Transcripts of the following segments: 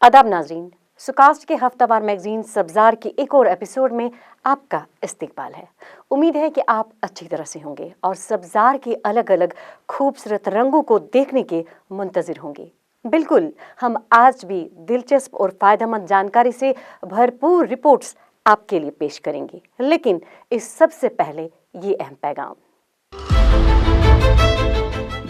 आदाब नाजरीन, सुकास्ट के हफ्तावार मैगजीन सब्जार की एक और एपिसोड में आपका इस्तकबाल है। उम्मीद है कि आप अच्छी तरह से होंगे और सब्जार के अलग अलग खूबसूरत रंगों को देखने के मुंतज़िर होंगे। बिल्कुल, हम आज भी दिलचस्प और फ़ायदेमंद जानकारी से भरपूर रिपोर्ट्स आपके लिए पेश करेंगे, लेकिन इस सबसे पहले ये अहम पैगाम।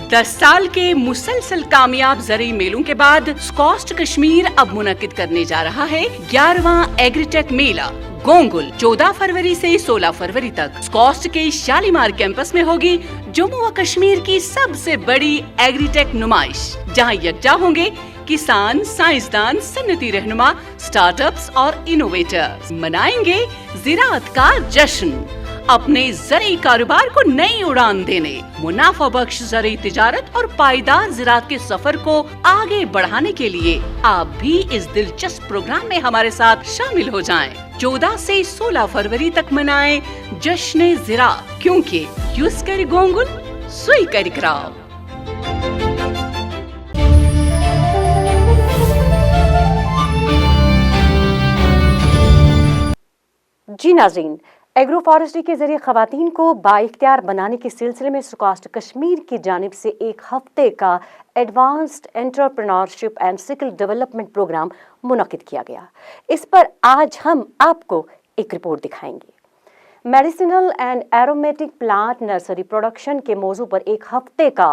10 साल के मुसलसल कामयाब ज़रई मेलों के बाद स्कॉस्ट कश्मीर अब मुनक्किद करने जा रहा है 11वां एग्रीटेक मेला। गोंगुल 14 फरवरी से 16 फरवरी तक स्कॉस्ट के शालीमार कैंपस में होगी जम्मू व कश्मीर की सबसे बड़ी एग्रीटेक नुमाइश, जहां यकजा होंगे किसान, साइंसदान, सन्नती रहनुमा, स्टार्टअप्स और इनोवेटर्स। मनाएंगे ज़राअत का जश्न, अपने ज़रई कारोबार को नई उड़ान देने, मुनाफा बख्श ज़रई तिजारत और पायदार ज़राअत के सफर को आगे बढ़ाने के लिए आप भी इस दिलचस्प प्रोग्राम में हमारे साथ शामिल हो जाएं। 14 से 16 फरवरी तक मनाएं जश्न ज़राअत, क्योंकि यूस कर गोंगुल सुई कर कराव। जी नाज़रीन, एग्रो फॉरेस्ट्री के जरिए खवातीन को बाइख्तियार बनाने के सिलसिले में सुकास्ट कश्मीर की जानिब से एक हफ्ते का advanced entrepreneurship and skill development programme मुनक्किद किया गया। इस पर आज हम आपको एक रिपोर्ट दिखाएंगे। Medicinal and aromatic plant nursery production के मौजू पर एक हफ्ते का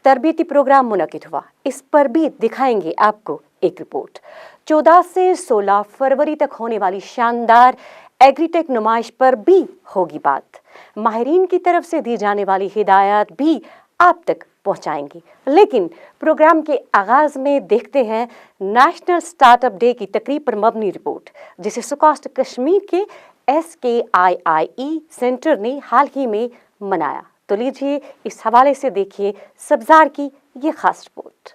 तरबीती प्रोग्राम मुनक्किद हुआ। इस पर भी दिखाएंगे आपको एक रिपोर्ट। 14 से 16 फरवरी तक होने वाली शानदार एग्रीटेक नुमाइश पर भी होगी बात। माहिरीन की तरफ से दी जाने वाली हिदायत भी आप तक पहुंचाएंगी। लेकिन प्रोग्राम के आगाज में देखते हैं नेशनल स्टार्टअप डे की तकरीब पर मबनी रिपोर्ट, जिसे सुकास्ट कश्मीर के SKIIE सेंटर ने हाल ही में मनाया। तो लीजिए इस हवाले से देखिए सब्जार की ये खास report.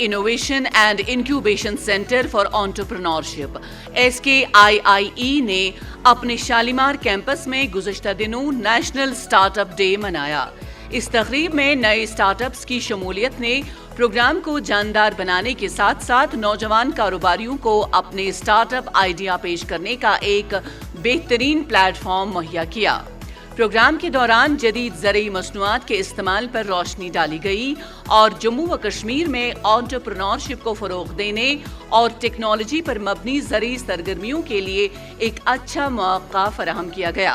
Innovation and incubation centre for entrepreneurship SKIIE ने अपने शालीमार कैंपस में गुज़श्ता दिनों नेशनल स्टार्टअप डे मनाया। इस तकरीब में नए स्टार्टअप्स की शमूलियत ने प्रोग्राम को जानदार बनाने के साथ साथ नौजवान कारोबारियों को अपने स्टार्टअप आइडिया पेश करने का एक बेहतरीन प्लेटफॉर्म मुहैया किया। प्रोग्राम के दौरान जदीद ज़रई मसनूआत के इस्तेमाल पर रोशनी डाली गई और जम्मू व कश्मीर में एंटरप्रेन्योरशिप को फ़रोग़ देने और टेक्नोलॉजी पर मबनी ज़रई सरगर्मियों के लिए एक अच्छा मौका फराहम किया गया।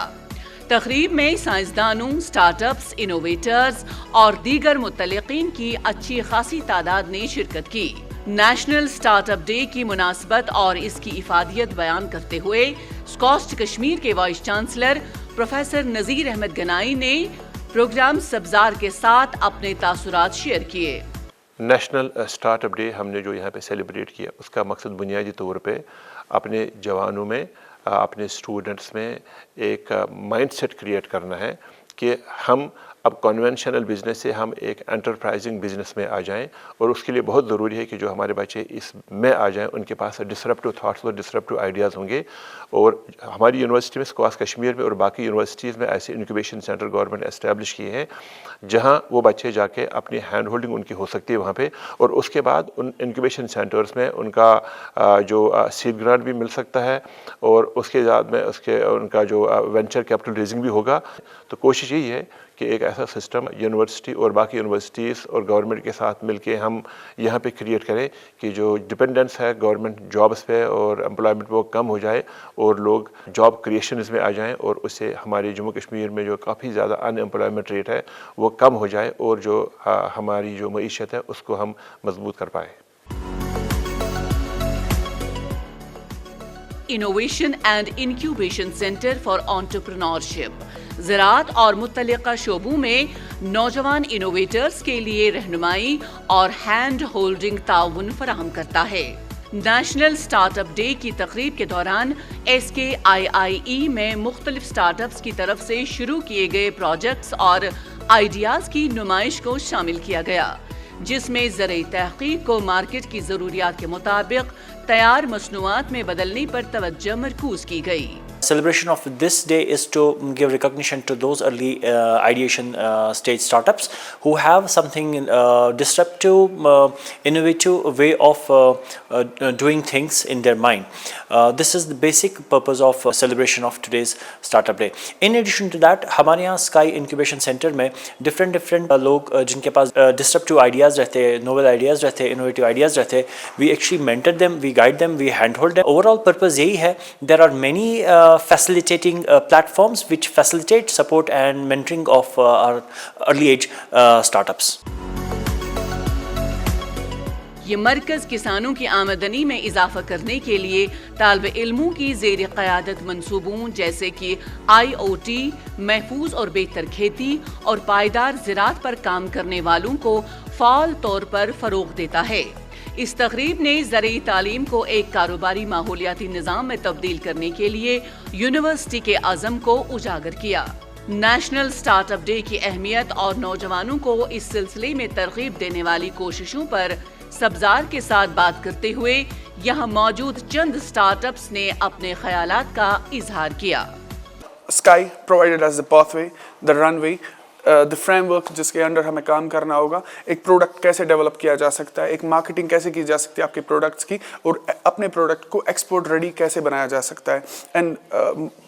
तकरीब में साइंसदानों, स्टार्टअप्स, इनोवेटर्स और दीगर मुतल्लिक़ीन की अच्छी खासी तादाद ने शिरकत की। नेशनल स्टार्टअप डे की मुनासबत और इसकी इफादियत बयान करते हुए स्कॉस्ट कश्मीर के वाइस चांसलर प्रोफेसर नज़ीर अहमद गनाई ने प्रोग्राम सब्जार के साथ अपने तासुरात शेयर किए। नेशनल स्टार्टअप डे हमने जो यहाँ पे सेलिब्रेट किया, उसका मकसद बुनियादी तौर पे अपने जवानों में, अपने स्टूडेंट्स में एक माइंडसेट क्रिएट करना है कि हम अब कन्वेंशनल बिज़नेस से हम एक एंटरप्राइजिंग बिज़नेस में आ जाएं, और उसके लिए बहुत ज़रूरी है कि जो हमारे बच्चे इसमें आ जाएं उनके पास डिसरप्टिव थाट्स और डिसरप्टिव आइडियाज़ होंगे। और हमारी यूनिवर्सिटी में, स्कॉस्ट कश्मीर में और बाकी यूनिवर्सिटीज़ में ऐसे इंक्यूबेशन सेंटर गवर्नमेंट एस्टैब्लिश किए हैं जहां वो बच्चे जाके अपनी हैंड होल्डिंग उनकी हो सकती है वहाँ पे, और उसके बाद उन इंक्यूबेशन सेंटर्स में उनका जो सीड ग्रांट भी मिल सकता है, और उसके बाद में उनका जो वेंचर कैपिटल रेजिंग भी होगा। तो कोशिश यही है कि एक ऐसा सिस्टम यूनिवर्सिटी और बाकी यूनिवर्सिटीज़ और गवर्नमेंट के साथ मिलके हम यहाँ पे क्रिएट करें कि जो डिपेंडेंस है गवर्नमेंट जॉब्स पे और एम्प्लॉयमेंट वो कम हो जाए और लोग जॉब क्रिएशंस में आ जाएं, और उससे हमारे जम्मू कश्मीर में जो काफ़ी ज़्यादा अनएम्प्लॉयमेंट रेट है वो कम हो जाए, और जो हमारी जो मईशत है उसको हम मजबूत कर पाएँ। Innovation and incubation centre for entrepreneurship ज़राअत और मुत्तल्लिक़ा शोबों में नौजवान इनोवेटर्स के लिए रहनुमाई और हैंड होल्डिंग ताउन फराहम करता है। नेशनल स्टार्टअप डे की तकरीब के दौरान SKIIE में मुख्तलिफ स्टार्टअप्स की तरफ से शुरू किए गए प्रोजेक्ट्स और आइडियाज़ की नुमाइश को शामिल किया गया, जिसमें ज़रई तहक़ीक़ को मार्केट की ज़रूरियात के मुताबिक तैयार मसनूआत में बदलने पर तवज्जो मरकूज़ की गई। Celebration of this day is to give recognition to those early ideation stage startups who have something disruptive, innovative way of doing things in their mind. This is the basic purpose of celebration of today's startup day. In addition to that, ہمارے یہاں sky incubation centre میں different لوگ جن کے پاس disruptive ideas رہتے ہیں, novel ideas رہتے ہیں, انوویٹیو آئیڈیاز رہتے ہیں, we actually mentor them, we guide them, we hand hold them. Overall purpose یہی ہے, there are many facilitating platforms which facilitate support and mentoring of our early age startups. یہ مرکز کسانوں کی آمدنی میں اضافہ کرنے کے لیے طالب علموں کی زیر قیادت منصوبوں جیسے کہ IoT, محفوظ اور بہتر کھیتی اور پائیدار زراعت پر کام کرنے والوں کو فعال طور پر فروغ دیتا ہے. اس تقریب نے زرعی تعلیم کو ایک کاروباری ماحولیاتی نظام میں تبدیل کرنے کے لیے یونیورسٹی کے عزم کو اجاگر کیا. نیشنل سٹارٹ اپ ڈے کی اہمیت اور نوجوانوں کو اس سلسلے میں ترغیب دینے والی کوششوں پر سبزار کے ساتھ بات کرتے ہوئے یہاں موجود چند سٹارٹ اپس نے اپنے خیالات کا اظہار کیا. Sky provided us the pathway, the runway, the framework جس کے انڈر ہمیں کام کرنا ہوگا. ایک پروڈکٹ کیسے ڈیولپ کیا جا سکتا ہے, ایک مارکیٹنگ کیسے کی جا سکتی ہے آپ کے پروڈکٹس کی, اور اپنے پروڈکٹ کو ایکسپورٹ ریڈی کیسے بنایا جا سکتا ہے. اینڈ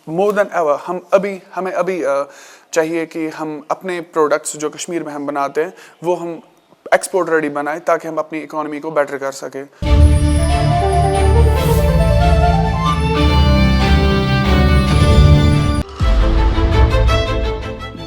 مور دین ایور ہمیں ابھی چاہیے کہ ہم اپنے پروڈکٹس جو کشمیر میں ہم بناتے ہیں وہ ہم ایکسپورٹ ریڈی بنائیں تاکہ ہم اپنی اکانومی کو بیٹر کر سکیں.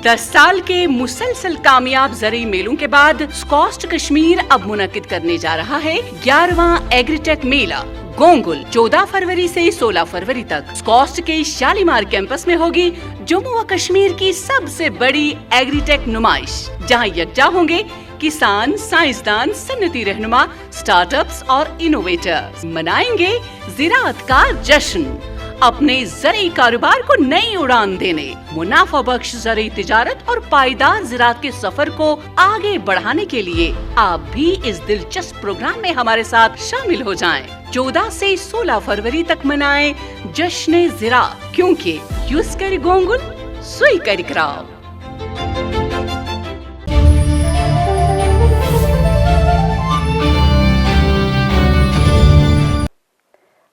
10 سال کے مسلسل کامیاب زرعی میلوں کے بعد سکاسٹ کشمیر اب منعقد کرنے جا رہا ہے 11واں ایگریٹیک میلہ گونگل 14 فروری سے 16 فروری تک سکاسٹ کے شالیمار کیمپس میں ہوگی جموں و کشمیر کی سب سے بڑی ایگریٹیک نمائش, جہاں یکجا ہوں گے کسان, سائنسدان, صنعتی رہنما, سٹارٹ اپس اور انوویٹرز. منائیں گے زراعت کا جشن. اپنے زرعی کاروبار کو نئی اڑان دینے, منافع بخش زرعی تجارت اور پائیدار زراعت کے سفر کو آگے بڑھانے کے لیے آپ بھی اس دلچسپ پروگرام میں ہمارے ساتھ شامل ہو جائیں. 14 سے 16 فروری تک منائیں جشن زراعت, کیونکہ یوز کر گونگل سوئی کر کراؤ.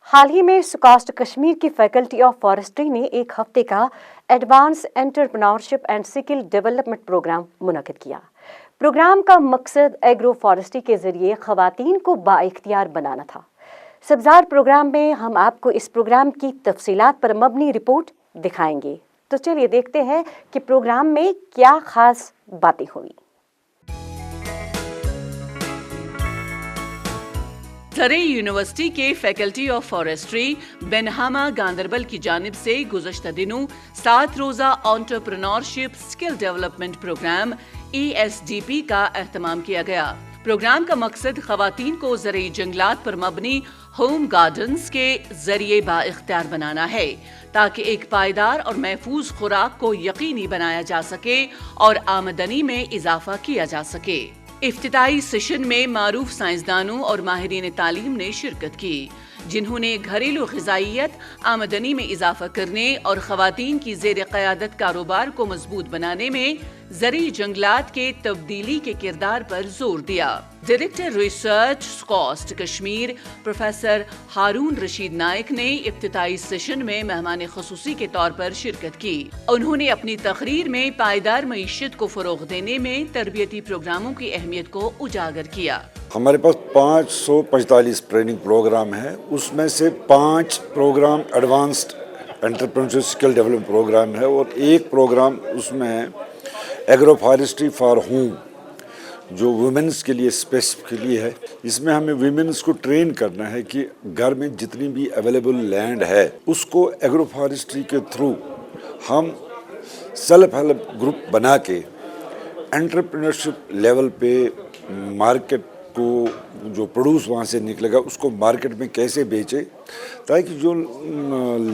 حال ہی میں سکاسٹ کشمیر کی فیکلٹی آف فارسٹری نے ایک ہفتے کا advance entrepreneurship and skill development program منعقد کیا. پروگرام کا مقصد ایگرو فارسٹری کے ذریعے خواتین کو بااختیار بنانا تھا. سبزار پروگرام میں ہم آپ کو اس پروگرام کی تفصیلات پر مبنی رپورٹ دکھائیں گے. تو چلیے دیکھتے ہیں کہ پروگرام میں کیا خاص باتیں ہوئی. زرعی یونیورسٹی کے faculty of forestry Benhama Ganderbal کی جانب سے گزشتہ دنوں 7 روزہ entrepreneurship skill development program ESDP کا اہتمام کیا گیا. پروگرام کا مقصد خواتین کو زرعی جنگلات پر مبنی ہوم گارڈنز کے ذریعے بااختیار بنانا ہے تاکہ ایک پائیدار اور محفوظ خوراک کو یقینی بنایا جا سکے اور آمدنی میں اضافہ کیا جا سکے. افتتاحی سیشن میں معروف سائنسدانوں اور ماہرین تعلیم نے شرکت کی, جنہوں نے گھریلو غذائیت, آمدنی میں اضافہ کرنے اور خواتین کی زیر قیادت کاروبار کو مضبوط بنانے میں زرعی جنگلات کے تبدیلی کے کردار پر زور دیا. Director research SKUAST Kashmir professor Haroon Rashid Naik نے افتتاحی سیشن میں مہمان خصوصی کے طور پر شرکت کی. انہوں نے اپنی تقریر میں پائیدار معیشت کو فروغ دینے میں تربیتی پروگراموں کی اہمیت کو اجاگر کیا. ہمارے پاس 545 ٹریننگ پروگرام ہے, اس میں سے 5 program advanced entrepreneurship skill development program ہے اور ایک پروگرام اس میں ہے ایگرو فارسٹری فار ہوم, جو ویمنس کے لیے اسپیسیفکلی ہے. اس میں ہمیں ویمنس کو ٹرین کرنا ہے کہ گھر میں جتنی بھی اویلیبل لینڈ ہے اس کو ایگرو فارسٹری کے تھرو ہم سیلف ہیلپ گروپ بنا کے انٹرپرینورشپ لیول پہ مارکیٹ کو جو پروڈیوس وہاں سے نکلے گا اس کو مارکیٹ میں کیسے بیچے, تاکہ جو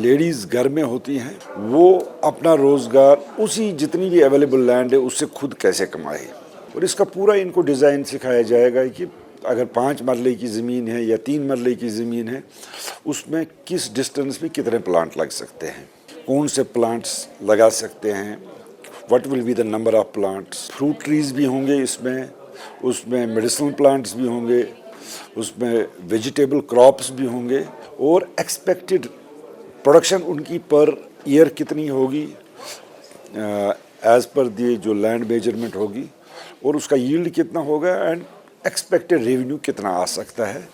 لیڈیز گھر میں ہوتی ہیں وہ اپنا روزگار اسی جتنی بھی اویلیبل لینڈ ہے اس سے خود کیسے کمائے. اور اس کا پورا ان کو ڈیزائن سکھایا جائے گا کہ اگر 5 مرلے کی زمین ہے یا 3 مرلے کی زمین ہے اس میں کس ڈسٹینس میں کتنے پلانٹ لگ سکتے ہیں. कौन से प्लांट्स लगा सकते हैं, what will be the number of plants, fruit trees भी होंगे इसमें, उसमें मेडिसिनल प्लांट्स भी होंगे, उसमें वेजिटेबल क्रॉप्स भी होंगे, और एक्सपेक्टेड प्रोडक्शन उनकी पर ईयर कितनी होगी एज़ पर दी जो लैंड मेजरमेंट होगी, और उसका यील्ड कितना होगा एंड एक्सपेक्टेड रेवेन्यू कितना आ सकता है।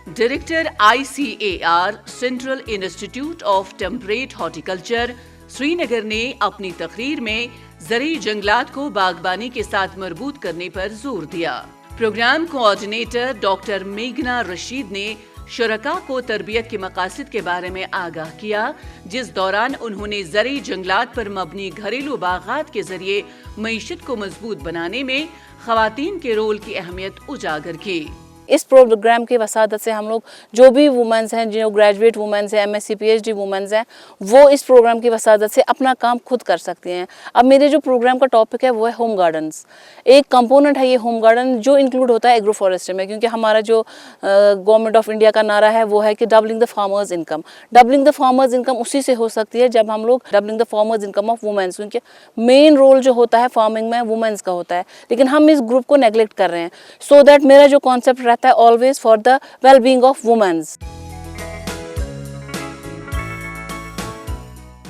Director ICAR central institute of temperate horticulture Srinagar ने अपनी तकरीर में ज़रूरी जंगलात को बागबानी के साथ मरबूत करने पर जोर दिया। प्रोग्राम कोऑर्डिनेटर डॉक्टर मेघना रशीद ने शुरका को तरबियत के मकासद के बारे में आगाह किया, जिस दौरान उन्होंने ज़रूरी जंगलात पर मबनी घरेलू बागात के जरिए मईशत को मजबूत बनाने में ख़वातीन के रोल की अहमियत उजागर की। इस प्रोग्राम की वसादत से हम लोग जो भी वुमेंस हैं, जो ग्रेजुएट वुमेंस हैं, MSc PhD वुमेंस हैं, वो इस प्रोग्राम की वसादत से अपना काम खुद कर सकती हैं। अब मेरे जो प्रोग्राम का टॉपिक है वो है होम गार्डन्स। एक कंपोनेंट है ये होम गार्डन जो इंक्लूड होता है एग्रो फॉरेस्ट्री में, क्योंकि हमारा जो गवर्नमेंट ऑफ इंडिया का नारा है वो है कि doubling the farmers income. Doubling the farmers income उसी से हो सकती है जब हम लोग doubling the farmers income of women's, क्योंकि मेन रोल जो होता है फार्मिंग में वुमेंस का होता है, लेकिन हम इस ग्रुप को नेग्लेक्ट कर रहे हैं। सो दैट मेरा जो कॉन्सेप्ट रहता है always for the well-being of women.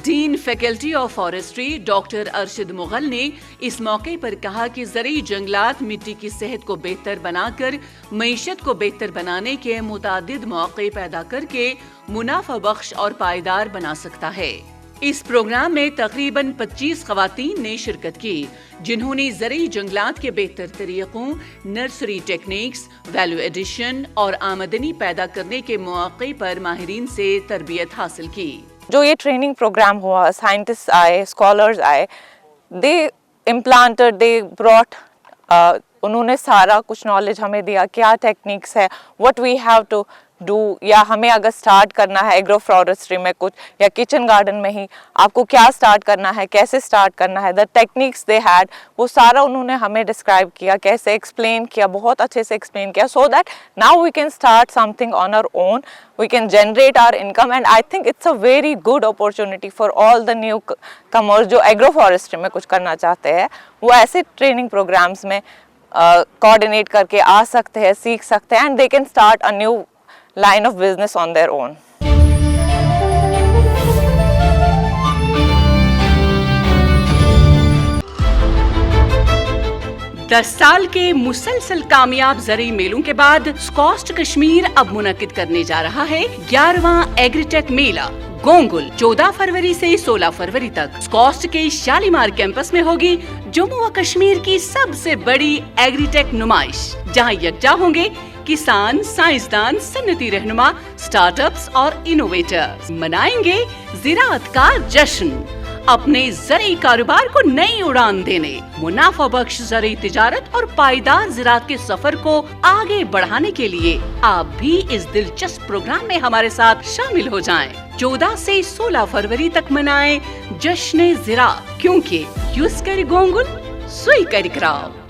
Dean faculty of forestry doctor Arshad Mughal ने इस मौके पर कहा कि ज़रूरी जंगलात मिट्टी की सेहत को बेहतर बनाकर मईशत को बेहतर बनाने के मुतादिद मौके पैदा करके मुनाफा बख्श और पायदार बना सकता है। इस प्रोग्राम में तकरीबन 25 खवातीन ने शिरकत की, जिन्होंने ज़रूरी जंगलात के बेहतर तरीकों, नर्सरी टेक्निक्स, वैल्यू एडिशन और आमदनी पैदा करने के मौके पर माहिरीन से तरबियत हासिल की। जो ये ट्रेनिंग प्रोग्राम हुआ, साइंटिस्ट आए, स्कॉलर्स आए, दे इम्प्लांटेड, दे ब्रॉट, उन्होंने सारा कुछ नॉलेज हमें दिया, क्या टेक्निक्स है, what we have to do, या हमें अगर स्टार्ट करना है एग्रो फॉरेस्ट्री में कुछ या किचन गार्डन में ही आपको क्या स्टार्ट करना है, कैसे स्टार्ट करना है, द टेक्निक्स दे हैड, वो सारा उन्होंने हमें डिस्क्राइब किया, कैसे एक्सप्लेन किया, बहुत अच्छे से एक्सप्लेन किया, so that now we can start something on our own, we can generate our income, and I think it's a very good opportunity for all the newcomers जो agro forestry में कुछ करना चाहते हैं। वो ऐसे training programmes में coordinate करके आ सकते हैं, सीख सकते हैं, and they can start a new line of business on their own. दस साल के मुसलसल कामयाब ज़रूरी मेलों के बाद स्कॉस्ट कश्मीर अब मुनक्किद करने जा रहा है 11वां एग्रीटेक मेला गोंगुल। 14 फरवरी से 16 फरवरी तक स्कॉस्ट के शालीमार कैंपस में होगी जम्मू व कश्मीर की सबसे बड़ी एग्रीटेक नुमाइश, जहां यकजा होंगे किसान, साइंसदान, सन्नती रहनुमा, स्टार्टअप्स और इनोवेटर्स। मनाएंगे ज़राअत का जश्न, अपने ज़रूरी कारोबार को नई उड़ान देने, मुनाफा बख्श ज़रूरी तिजारत और पायदार ज़राअत के सफर को आगे बढ़ाने के लिए आप भी इस दिलचस्प प्रोग्राम में हमारे साथ शामिल हो जाएं। 14 से 16 फरवरी तक मनाएं जश्न ज़राअत, क्योंकि युस्कर गोंगुल सुई करिक्राव।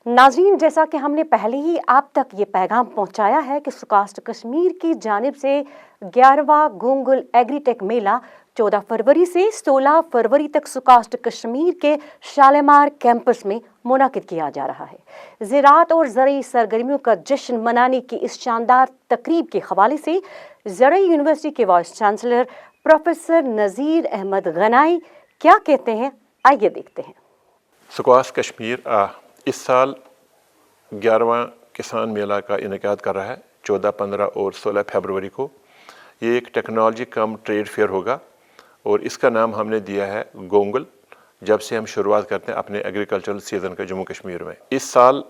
नाज़रीन, जैसा कि हमने पहले ही आप तक ये पैगाम पहुंचाया है कि स्कॉस्ट कश्मीर की जानिब से 11वां गोंगुल एग्रीटेक मेला 14 फरवरी से 16 फरवरी तक स्कॉस्ट कश्मीर के शालीमार कैंपस में मुनाकिद किया जा रहा है। ज़राअत और ज़रूरी सरगर्मियों का जश्न मनाने की इस शानदार तकरीब के हवाले से ज़रूरी यूनिवर्सिटी के वाइस चांसलर प्रोफेसर नज़ीर अहमद गनाई क्या कहते हैं, आइए देखते हैं। स्कॉस्ट कश्मीर इस साल 11वां किसान मेला का इनेकाद कर रहा है 14, 15 और 16 फरवरी को। ये एक टेक्नोलॉजी कम ट्रेड फेयर होगा और इसका नाम हमने दिया है गोंगुल, जब से हम शुरुआत करते हैं अपने एग्रीकल्चरल सीज़न का जम्मू कश्मीर में। इस साल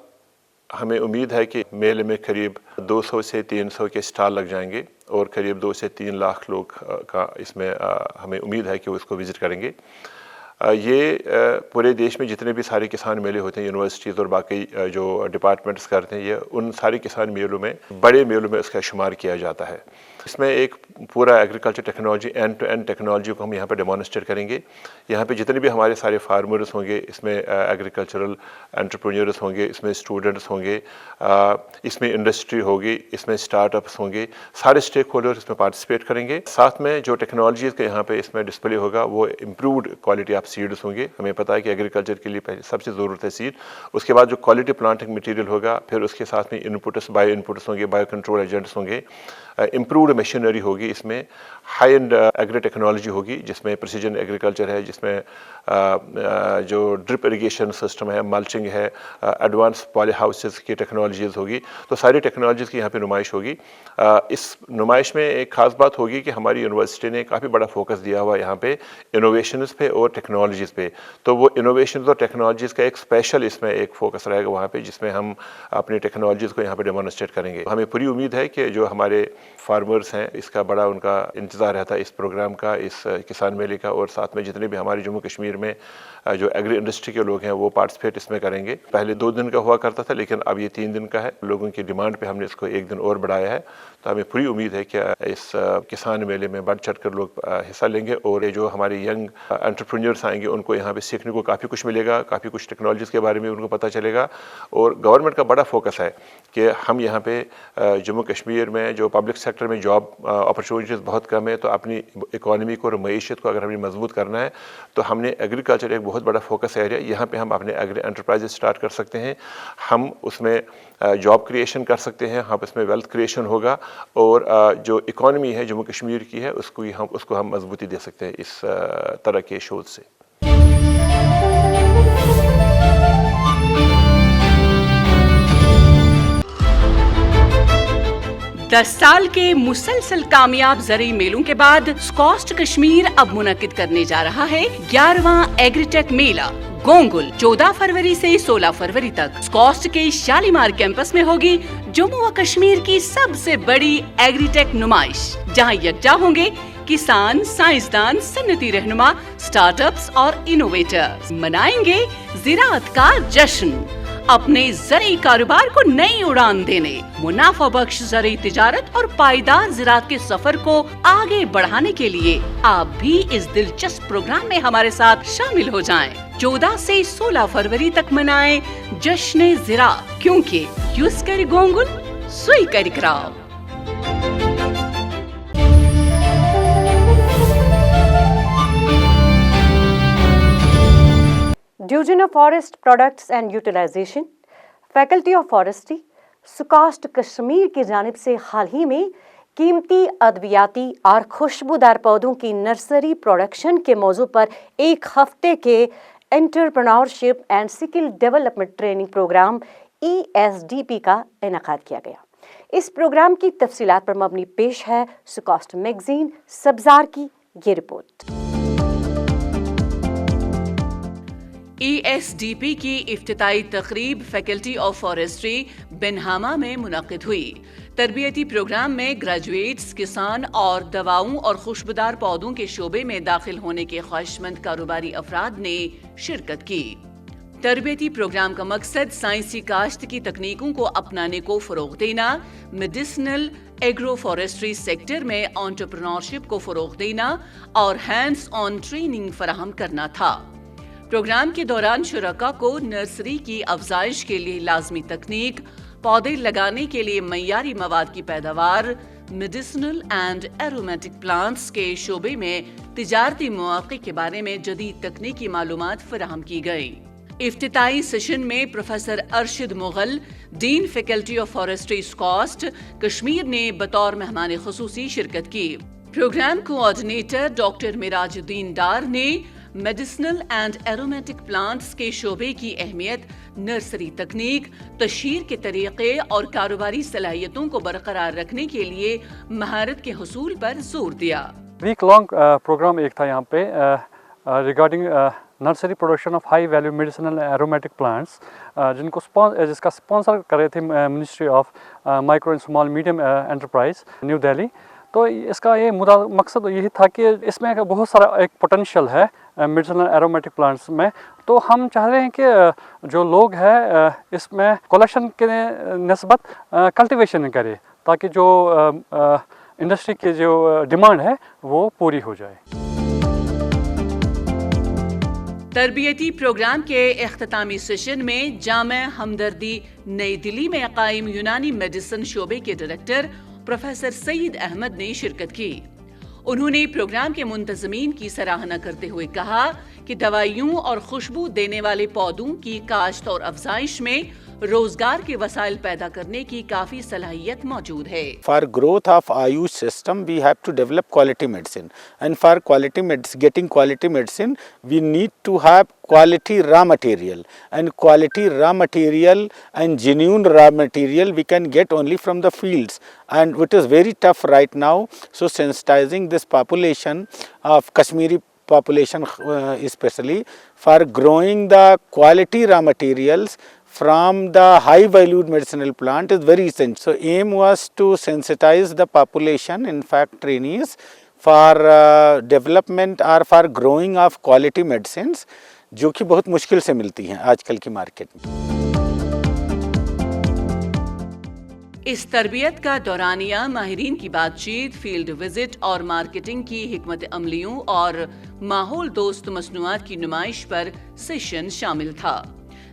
हमें उम्मीद है कि मेले में करीब 200 से 300 के स्टॉल लग जाएंगे और करीब 2 से 3 लाख लोग का इसमें हमें उम्मीद है कि वो इसको विज़िट करेंगे। ये पूरे देश में जितने भी सारे किसान मेले होते हैं, यूनिवर्सिटीज़ और बाकी जो डिपार्टमेंट्स करते हैं, ये उन सारे किसान मेलों में, बड़े मेलों में इसका शुमार किया जाता है। इसमें एक पूरा agriculture technology, end to end technology को हम यहाँ पे डेमोन्स्ट्रेट करेंगे। यहाँ पे जितने भी हमारे सारे फार्मर्स होंगे, इसमें एग्रीकल्चरल एंटरप्रेन्योर्स होंगे, इसमें स्टूडेंट्स होंगे, इसमें इंडस्ट्री होगी, इसमें स्टार्टअप्स होंगे, सारे स्टेक होल्डर्स इसमें पार्टिसिपेट करेंगे। साथ में जो टेक्नोलॉजीज़ के यहाँ पे इसमें डिस्प्ले होगा वो इम्प्रूव्ड क्वालिटी ऑफ सीड्स होंगे। हमें पता है कि एग्रीकल्चर के लिए पहले सबसे ज़रूरत है सीड, उसके बाद जो क्वालिटी प्लांटिंग मटीरियल होगा, फिर उसके साथ में इनपुट्स, बायो इनपुट्स होंगे, बायो कंट्रोल एजेंट्स होंगे, इम्प्रूव्ड मशीनरी होगी, इसमें हाई एंड एग्री टेक्नोलॉजी होगी, जिसमें प्रिसीजन एग्रीकल्चर है, जिसमें जो ड्रिप इरिगेशन सिस्टम है, मल्चिंग है, एडवांस पॉली हाउसेस की टेक्नोलॉजीज़ होगी। तो सारी टेक्नोलॉजीज़ की यहाँ पे नुमाइश होगी। इस नुमाइश में एक ख़ास बात होगी कि हमारी यूनिवर्सिटी ने काफ़ी बड़ा फोकस दिया हुआ यहाँ पे इनोवेशंस पे और टेक्नोलॉजीज़ पे। तो वो इनोवेशंस और टेक्नोलॉजीज़ का एक स्पेशल इसमें एक फोकस रहेगा वहाँ पे, जिसमें हम अपनी टेक्नोलॉजीज़ को यहाँ पे डेमोन्स्ट्रेट करेंगे। हमें पूरी उम्मीद है कि जो हमारे फार्मर्स हैं, इसका बड़ा उनका इंतज़ार रहता है इस प्रोग्राम का, इस किसान मेले का, और साथ में जितने भी हमारे जम्मू कश्मीर में जो एग्री इंडस्ट्री के लोग हैं वो पार्टिसिपेट इसमें करेंगे। पहले 2 दिन का हुआ करता था, लेकिन अब ये 3 दिन का है। लोगों की डिमांड पे हमने इसको 1 दिन और बढ़ाया है। तो हमें पूरी उम्मीद है कि इस किसान मेले में बढ़ चढ़ कर लोग हिस्सा लेंगे, और ये जो हमारे यंग एंटरप्रेन्योर्स आएंगे उनको यहाँ पे सीखने को काफ़ी कुछ मिलेगा, काफ़ी कुछ टेक्नोलॉजीज़ के बारे में उनको पता चलेगा। और गवर्नमेंट का बड़ा फोकस है कि हम यहाँ पे जम्मू कश्मीर में जो पब्लिक सेक्टर में जॉब अपॉर्चुनिटीज़ बहुत कम है, तो अपनी इकॉनमी को और मईशत को अगर हमें मजबूत करना है तो हमने एग्रीकल्चर एक बहुत बड़ा फोकस एरिया, यहाँ पे हम अपने एग्री एंटरप्राइजेस स्टार्ट कर सकते हैं। हम उसमें जॉब क्रिएशन कर सकते हैं, हम इसमें वेल्थ क्रिएशन होगा, और जो इकॉनमी है जम्मू कश्मीर की है उसको हम मजबूती दे सकते हैं इस तरह के शोध से। 10 साल के मुसलसल कामयाब ज़रूरी मेलों के बाद स्कॉस्ट कश्मीर अब मुनक्किद करने जा रहा है 11वां एग्रीटेक मेला। गोंगुल 14 फरवरी से 16 फरवरी तक स्कॉस्ट के शालीमार कैंपस में होगी जम्मू व कश्मीर की सबसे बड़ी एग्रीटेक नुमाइश, जहां यकजा होंगे किसान, साइंसदान, सन्नती रहनुमा, स्टार्टअप्स और इनोवेटर्स। मनाएंगे ज़राअत का जश्न, अपने ज़रूरी कारोबार को नई उड़ान देने, मुनाफा बख्श ज़रूरी तिजारत और पायदार ज़राअत के सफर को आगे बढ़ाने के लिए आप भी इस दिलचस्प प्रोग्राम में हमारे साथ शामिल हो जाएं। 14 से 16 फरवरी तक मनाएं जश्न ज़राअत, क्योंकि यूज़ कर गोंगुल सुई कर कराव। Division of Forest Products and Utilization, faculty of forestry, SKUAST Kashmir की जानिब से हाल ही में कीमती अद्वियाती और खुशबूदार पौधों की नर्सरी प्रोडक्शन के मौजू पर 1 हफ्ते के entrepreneurship and skill development training program ESDP का इनेकाद किया गया। इस प्रोग्राम की तफसीलात पर मबनी पेश है सुकास्ट मैगजीन सब्जार की ये रिपोर्ट। ESDP की इफ्तिताई तकरीब फैकल्टी ऑफ फॉरेस्ट्री बिनहामा में मुनक्किद हुई। तरबियती प्रोग्राम में ग्रेजुएट्स, किसान और दवाओं और खुशबूदार पौधों के शोबे में दाखिल होने के ख्वाहिशमंद कारोबारी अफराद ने शिरकत की। तरबियती प्रोग्राम का मकसद साइंसी काश्त की तकनीकों को अपनाने को फ़रोग़ देना, मेडिसिनल एग्रो फॉरेस्ट्री सेक्टर में एंटरप्रेन्योरशिप को फ़रोग़ देना और हैंड्स ऑन ट्रेनिंग फराहम करना था। प्रोग्राम के दौरान शुरका को नर्सरी की अफजाइश के लिए लाजमी तकनीक, पौधे लगाने के लिए मय्यारी मवाद की पैदावार, मेडिसिनल एंड एरोमेटिक प्लांट्स के शोबे में तिजारती मौक़े के बारे में जदीद तकनीकी मालूमात फराहम की गई। इफ्तिताई सेशन में professor Arshad Mughal, dean faculty of forestry SKUAST Kashmir ने बतौर मेहमान खुसूसी शिरकत की। Programme coordinator doctor Mirajuddin Dar ने मेडिसिनल एंड एरोमेटिक प्लांट्स के शोबे की अहमियत, नर्सरी तकनीक, तशहीर के तरीके और कारोबारी सलाहियतों को बरकरार रखने के लिए महारत के हुसूल पर जोर दिया। वीक लॉन्ग प्रोग्राम एक था यहाँ पे regarding nursery production of high value medicinal aromatic plants, जिसका स्पॉन्सर कर रहे थे ministry of micro and small medium enterprise new Delhi. तो इसका ये मकसद यही था कि इसमें बहुत सारा एक पोटेंशियल है मेडिसिनल एरोमेटिक प्लांट्स में। तो हम चाह रहे हैं कि जो लोग हैं इसमें कलेक्शन के निस्बत कल्टीवेशन करें, ताकि जो इंडस्ट्री की जो डिमांड है वो पूरी हो जाए। तरबियती प्रोग्राम के इख्तितामी सेशन में जामे हमदर्दी नई दिल्ली में कायम यूनानी मेडिसिन शोबे के डायरेक्टर प्रोफेसर सईद अहमद ने शिरकत की। उन्होंने प्रोग्राम के मुंतजमीन की सराहना करते हुए कहा कि दवाइयों और खुशबू देने वाले पौधों की काश्त और अफजाइश में रोजगार के वसाइल पैदा करने की काफी सलाहियत मौजूद है। For growth of Ayush system, we have to develop quality medicine, and for getting quality medicine, we need to have quality raw material, and quality raw material and genuine raw material we can get only from the fields, and it is very tough right now. So sensitizing this population of Kashmiri population especially for growing the quality raw materials from the high valued medicinal plant is very essential. So aim was to sensitize the population, in fact trainees, for development or for growing of quality medicines, जो कि बहुत मुश्किल से मिलती हैं आजकल की market में। इस तरबियत का दौरानिया माहिरीन की बातचीत, फील्ड विजिट और मार्केटिंग की हिकमत अमलियों और माहौल दोस्त मसनूआत की नुमाइश पर सेशन शामिल था,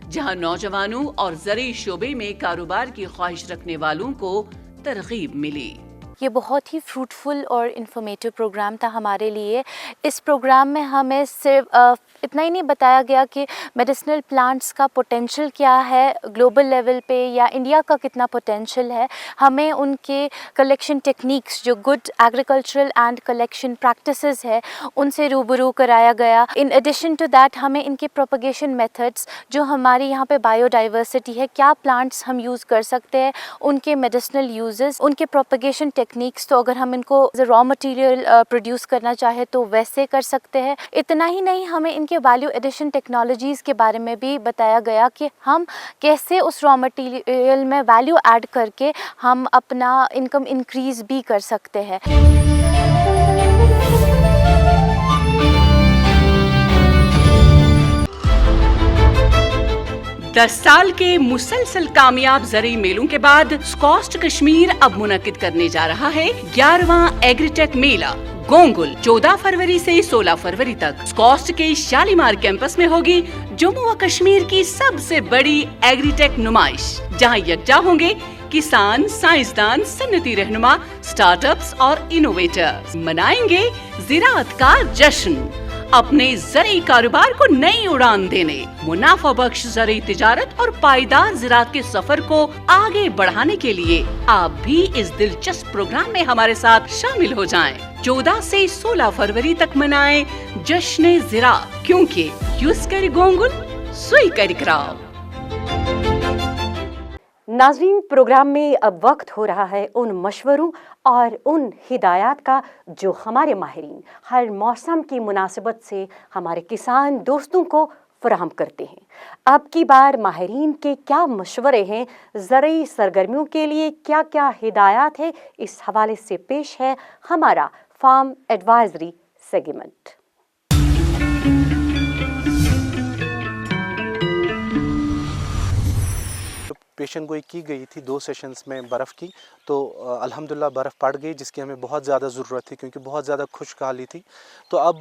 जहां नौजवानों और ज़रूरी शोबे में कारोबार की ख्वाहिश रखने वालों को तरगीब मिली। ये बहुत ही फ्रूटफुल और इन्फॉर्मेटिव प्रोग्राम था हमारे लिए। इस प्रोग्राम में हमें सिर्फ इतना ही नहीं बताया गया कि मेडिसिनल प्लांट्स का पोटेंशियल क्या है ग्लोबल लेवल पे या इंडिया का कितना पोटेंशियल है, हमें उनके कलेक्शन टेक्निक्स जो good agricultural and collection practices है उनसे रूबरू कराया गया। इन एडिशन टू दैट हमें इनके प्रोपगेशन मेथड्स, जो हमारी यहाँ पे बायोडाइवर्सिटी है, क्या प्लांट्स हम यूज़ कर सकते हैं, उनके मेडिसिनल यूजेस, उनके प्रोपगेशन टेक्निक्स, तो अगर हम इनको रॉ मटेरियल प्रोड्यूस करना चाहे तो वैसे कर सकते हैं। इतना ही नहीं, हमें इनके वैल्यू एडिशन टेक्नोलॉजीज़ के बारे में भी बताया गया कि हम कैसे उस रॉ मटेरियल में वैल्यू ऐड करके हम अपना इनकम इंक्रीज़ भी कर सकते हैं। 10 साल के मुसलसल कामयाब ज़रूरी मेलों के बाद स्कॉस्ट कश्मीर अब मुनक्किद करने जा रहा है 11वां एग्रीटेक मेला। गोंगुल 14 फरवरी से 16 फरवरी तक स्कॉस्ट के शालीमार कैंपस में होगी जम्मू व कश्मीर की सबसे बड़ी एग्रीटेक नुमाइश, जहां यकजा होंगे किसान, साइंसदान, सन्नती रहनुमा, स्टार्टअप्स और इनोवेटर्स। मनाएंगे ज़राअत का जश्न, अपने ज़रूरी कारोबार को नई उड़ान देने, मुनाफा बख्श ज़रूरी तिजारत और पायदार ज़राअत के सफर को आगे बढ़ाने के लिए आप भी इस दिलचस्प प्रोग्राम में हमारे साथ शामिल हो जाएं। 14 से 16 फरवरी तक मनाएं जश्न ज़राअत, क्योंकि यूज़ कर गोंगुल सुई कर कराओ। नाज़रीन, प्रोग्राम में अब वक्त हो रहा है उन मशवरों और उन हिदायत का जो हमारे माहिरीन हर मौसम की मुनासिबत से हमारे किसान दोस्तों को फराहम करते हैं। अब की बार माहिरीन के क्या मशवरे हैं, ज़रूरी सरगर्मियों के लिए क्या क्या हिदायत है, इस हवाले से पेश है हमारा फार्म एडवाइजरी सेगमेंट। पेशन गोई की गई थी 2 सेशंस में बर्फ़ की, तो अल्हम्दुलिल्लाह बर्फ़ पड़ गई, जिसकी हमें बहुत ज़्यादा ज़रूरत थी क्योंकि बहुत ज़्यादा खुश्क हाली थी। तो अब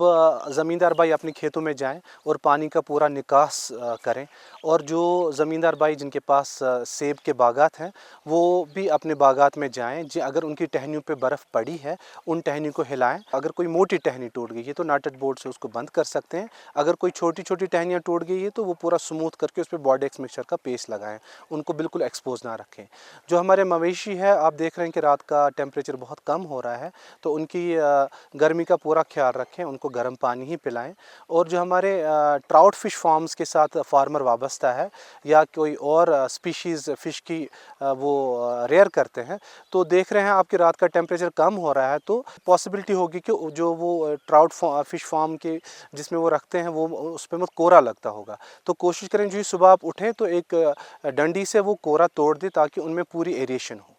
ज़मींदार भाई अपने खेतों में जाएं और पानी का पूरा निकास करें, और जो ज़मींदार भाई जिनके पास सेब के बागात हैं वो भी अपने बागात में जाएं। अगर उनकी टहनियों पे बर्फ़ पड़ी है उन टहनियों को हिलाएं। अगर कोई मोटी टहनी टूट गई है तो नाटट बोर्ड से उसको बंद कर सकते हैं। अगर कोई छोटी छोटी टहनियाँ टूट गई है तो वो पूरा स्मूथ करके उस पर बॉडेक्स मिक्सचर का पेस्ट लगाएं, उनको बिल्कुल एक्सपोज ना रखें। जो हमारे मवेशी है, आप देख रहे हैं कि रात का टेम्परेचर बहुत कम हो रहा है, तो उनकी गर्मी का पूरा ख्याल रखें, उनको गर्म पानी ही पिलाएं। और जो हमारे ट्राउट फिश फार्म्स के साथ फार्मर वाबस्ता है या कोई और स्पीशीज़ फ़िश की वो रेयर करते हैं, तो देख रहे हैं आपकी रात का टेम्परेचर कम हो रहा है, तो पॉसिबिलिटी होगी कि जो वो ट्राउट फिश फार्म के जिसमें वो रखते हैं वो उस पर मत कोरा लगता होगा। तो कोशिश करें जो ही सुबह आप उठें तो एक डंडी से वो कोरा तोड़ दे ताकि उनमें पूरी एरिएशन हो।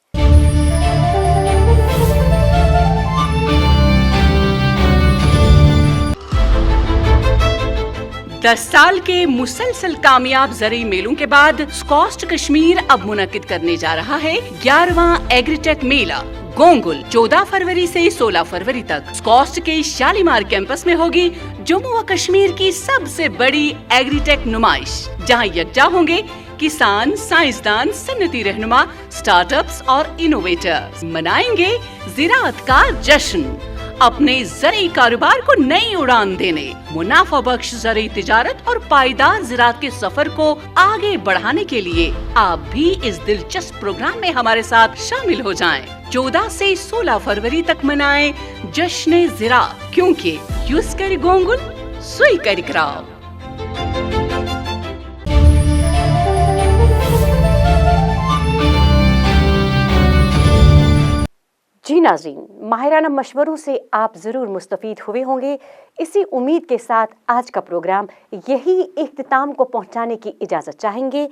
10 साल के मुसलसल कामयाब ज़रूरी मेलों के बाद स्कॉस्ट कश्मीर अब मुनक्किद करने जा रहा है 11वां एग्रीटेक मेला गोंगुल 14 फरवरी से 16 फरवरी तक स्कॉस्ट के शालीमार कैंपस में होगी जम्मू व कश्मीर की सबसे बड़ी एग्रीटेक नुमाइश, जहां यकजा होंगे किसान, साइंसदान, सन्नती रहनुमा, स्टार्टअप्स और इनोवेटर्स। मनाएंगे ज़राअत का जश्न, अपने ज़रूरी कारोबार को नई उड़ान देने, मुनाफा बख्श ज़रूरी तिजारत और पायदार ज़राअत के सफर को आगे बढ़ाने के लिए आप भी इस दिलचस्प प्रोग्राम में हमारे साथ शामिल हो जाएं। 14 से 16 फरवरी तक मनाएं जश्न ज़राअत, क्योंकि यूस कर गोंगुल सुई कर कराव। जी नाज़रीन, माहिराना मशवरों से आप ज़रूर मुस्तफ़ीद हुए होंगे। इसी उम्मीद के साथ आज का प्रोग्राम यही इख्तिताम को पहुंचाने की इजाज़त चाहेंगे,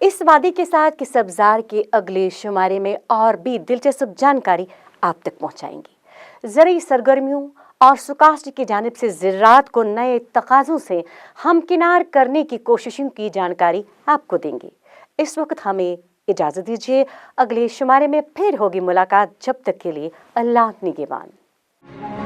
इस वादे के साथ कि सब्ज़ार के अगले शुमारे में और भी दिलचस्प जानकारी आप तक पहुंचाएंगे। ज़रूरी सरगर्मियों और सुकास्ट की जानिब से ज़राअत को नए तकाज़ों से हमकिनार करने की कोशिशों की जानकारी आपको देंगे। इस वक्त हमें इजाज़त दीजिए, अगले शुमारे में फिर होगी मुलाकात। जब तक के लिए अल्लाह निगहबान।